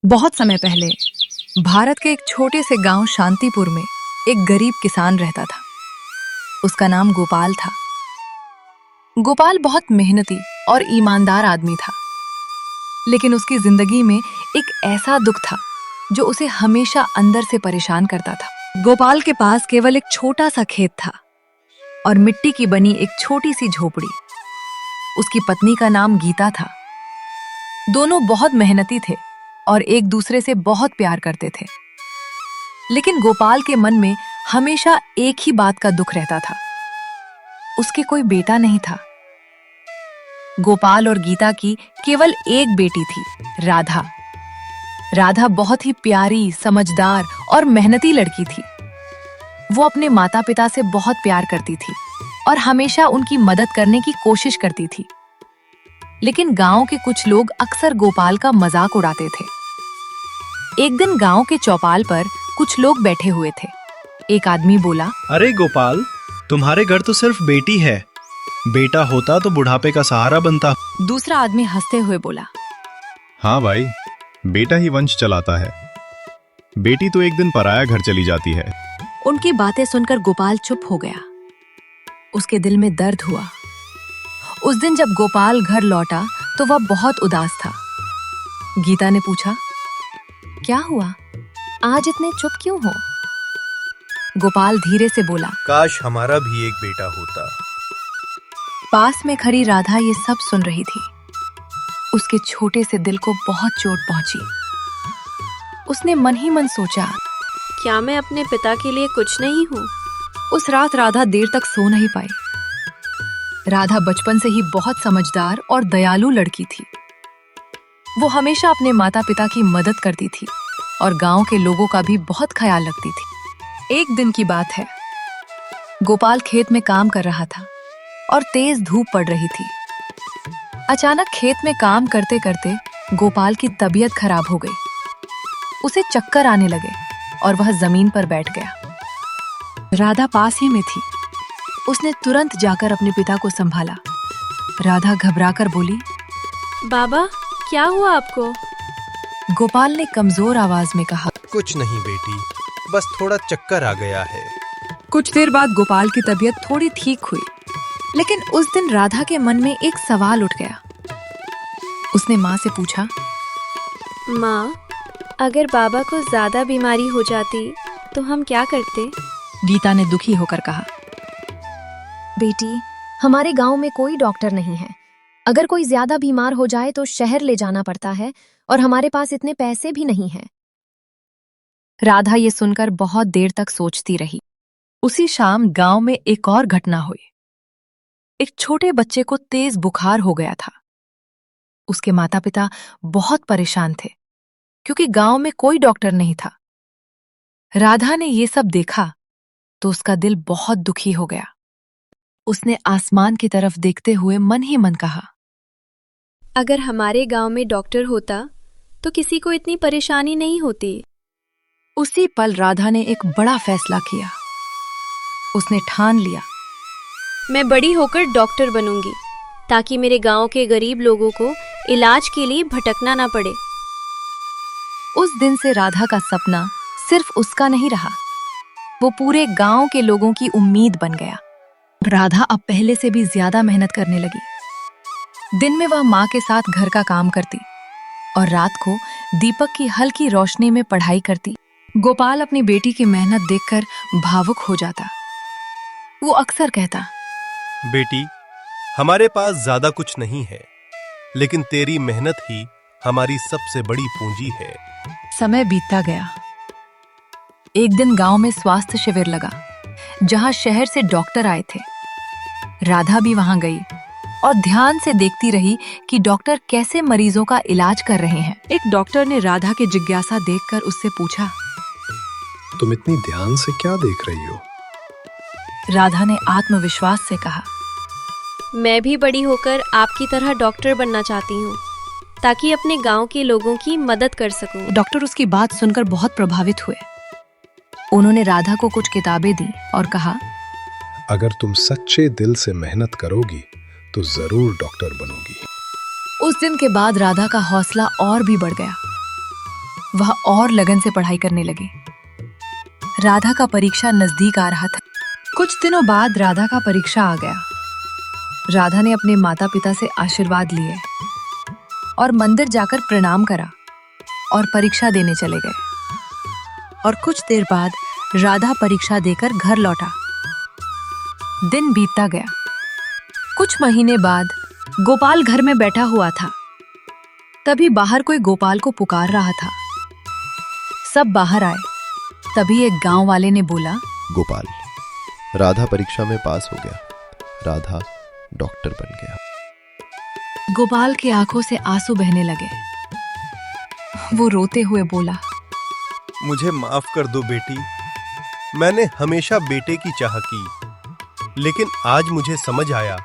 बहुत समय पहले भारत के एक छोटे से गांव शांतिपुर में एक गरीब किसान रहता था। उसका नाम गोपाल था। गोपाल बहुत मेहनती और ईमानदार आदमी था, लेकिन उसकी जिंदगी में एक ऐसा दुख था जो उसे हमेशा अंदर से परेशान करता था। गोपाल के पास केवल एक छोटा सा खेत था और मिट्टी की बनी एक छोटी सी झोपड़ी। उसकी पत्नी का नाम गीता था। दोनों बहुत मेहनती थे और एक दूसरे से बहुत प्यार करते थे। लेकिन गोपाल के मन में हमेशा एक ही बात का दुख रहता था, उसके कोई बेटा नहीं था। गोपाल और गीता की केवल एक बेटी थी, राधा। राधा बहुत ही प्यारी, समझदार और मेहनती लड़की थी। वो अपने माता पिता से बहुत प्यार करती थी और हमेशा उनकी मदद करने की कोशिश करती थी। लेकिन गांव के कुछ लोग अक्सर गोपाल का मजाक उड़ाते थे। एक दिन गांव के चौपाल पर कुछ लोग बैठे हुए थे। एक आदमी बोला, अरे गोपाल, तुम्हारे घर तो सिर्फ बेटी है, बेटा होता तो बुढ़ापे का सहारा बनता। दूसरा आदमी हंसते हुए बोला, हाँ भाई, बेटा ही वंश चलाता है, बेटी तो एक दिन पराया घर चली जाती है। उनकी बातें सुनकर गोपाल चुप हो गया। उसके दिल में दर्द हुआ। उस दिन जब गोपाल घर लौटा तो वह बहुत उदास था। गीता ने पूछा, क्या हुआ, आज इतने चुप क्यों हो? गोपाल धीरे से बोला, काश हमारा भी एक बेटा होता। पास में खड़ी राधा ये सब सुन रही थी। उसके छोटे से दिल को बहुत चोट पहुंची। उसने मन ही मन सोचा, क्या मैं अपने पिता के लिए कुछ नहीं हूँ? उस रात राधा देर तक सो नहीं पाई। राधा बचपन से ही बहुत समझदार और दयालु लड़की थी। वो हमेशा अपने माता पिता की मदद करती थी और गांव के लोगों का भी बहुत ख्याल रखती थी। एक दिन की बात है, गोपाल खेत में काम कर रहा था और तेज धूप पड़ रही थी। अचानक खेत में काम करते करते गोपाल की तबीयत खराब हो गई। उसे चक्कर आने लगे और वह जमीन पर बैठ गया। राधा पास ही में थी। उसने तुरंत जाकर अपने पिता को संभाला। राधा घबराकर बोली, बाबा, क्या हुआ आपको? गोपाल ने कमजोर आवाज में कहा, कुछ नहीं बेटी, बस थोड़ा चक्कर आ गया है। कुछ देर बाद गोपाल की तबीयत थोड़ी ठीक हुई, लेकिन उस दिन राधा के मन में एक सवाल उठ गया। उसने माँ से पूछा, माँ, अगर बाबा को ज्यादा बीमारी हो जाती तो हम क्या करते? गीता ने दुखी होकर कहा, बेटी, हमारे गांव में कोई डॉक्टर नहीं है। अगर कोई ज्यादा बीमार हो जाए तो शहर ले जाना पड़ता है और हमारे पास इतने पैसे भी नहीं हैं। राधा ये सुनकर बहुत देर तक सोचती रही। उसी शाम गांव में एक और घटना हुई। एक छोटे बच्चे को तेज बुखार हो गया था। उसके माता पिता बहुत परेशान थे क्योंकि गांव में कोई डॉक्टर नहीं था। राधा ने ये सब देखा तो उसका दिल बहुत दुखी हो गया। उसने आसमान की तरफ देखते हुए मन ही मन कहा, अगर हमारे गांव में डॉक्टर होता तो किसी को इतनी परेशानी नहीं होती। उसी पल राधा ने एक बड़ा फैसला किया। उसने ठान लिया, मैं बड़ी होकर डॉक्टर बनूंगी ताकि मेरे गांव के गरीब लोगों को इलाज के लिए भटकना ना पड़े। उस दिन से राधा का सपना सिर्फ उसका नहीं रहा, वो पूरे गांव के लोगों की उम्मीद बन गया। राधा अब पहले से भी ज्यादा मेहनत करने लगी। दिन में वह माँ के साथ घर का काम करती और रात को दीपक की हल्की रोशनी में पढ़ाई करती। गोपाल अपनी बेटी की मेहनत देखकर भावुक हो जाता। वो अक्सर कहता, बेटी, हमारे पास ज्यादा कुछ नहीं है, लेकिन तेरी मेहनत ही हमारी सबसे बड़ी पूंजी है। समय बीतता गया। एक दिन गांव में स्वास्थ्य शिविर लगा, जहां शहर से डॉक्टर आए थे। राधा भी वहां गई और ध्यान से देखती रही कि डॉक्टर कैसे मरीजों का इलाज कर रहे हैं। एक डॉक्टर ने राधा की जिज्ञासा देखकर उससे पूछा, तुम इतनी ध्यान से क्या देख रही हो? राधा ने आत्मविश्वास से कहा, मैं भी बड़ी होकर आपकी तरह डॉक्टर बनना चाहती हूँ ताकि अपने गांव के लोगों की मदद कर सकूं। डॉक्टर उसकी बात सुनकर बहुत प्रभावित हुए। उन्होंने राधा को कुछ किताबें दी और कहा, अगर तुम सच्चे दिल से मेहनत करोगी तो जरूर डॉक्टर बनोगी। उस दिन के बाद राधा का हौसला और भी बढ़ गया। वह और लगन से पढ़ाई करने लगे। राधा का परीक्षा नजदीक आ रहा था। कुछ दिनों बाद राधा का परीक्षा आ गया। राधा ने अपने माता पिता से आशीर्वाद लिए और मंदिर जाकर प्रणाम करा और परीक्षा देने चले गए। और कुछ देर बाद राधा परीक्षा देकर घर लौटा। दिन बीतता गया। कुछ महीने बाद गोपाल घर में बैठा हुआ था। तभी बाहर कोई गोपाल को पुकार रहा था। सब बाहर आए। तभी एक गांव वाले ने बोला, गोपाल, राधा परीक्षा में पास हो गया। राधा डॉक्टर बन गया। गोपाल की आंखों से आंसू बहने लगे। वो रोते हुए बोला, मुझे माफ कर दो बेटी। मैंने हमेशा बेटे की चाह की, लेकिन आज मुझे समझ आया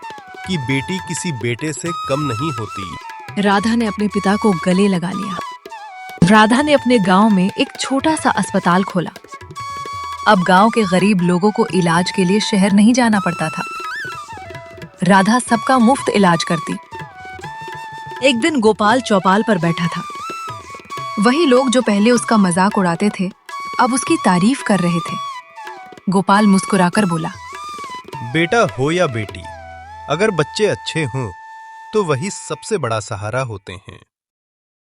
कि बेटी किसी बेटे से कम नहीं होती। राधा ने अपने पिता को गले लगा लिया। राधा ने अपने गांव में एक छोटा सा अस्पताल खोला। अब गांव के गरीब लोगों को इलाज के लिए शहर नहीं जाना पड़ता था। राधा सबका मुफ्त इलाज करती। एक दिन गोपाल चौपाल पर बैठा था। वही लोग जो पहले उसका मजाक उड़ाते थे, अब उसकी तारीफ कर रहे थे। गोपाल मुस्कुराकर बोला, बेटा हो या बेटी, अगर बच्चे अच्छे हों तो वही सबसे बड़ा सहारा होते हैं।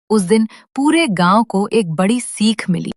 उस दिन पूरे गांव को एक बड़ी सीख मिली।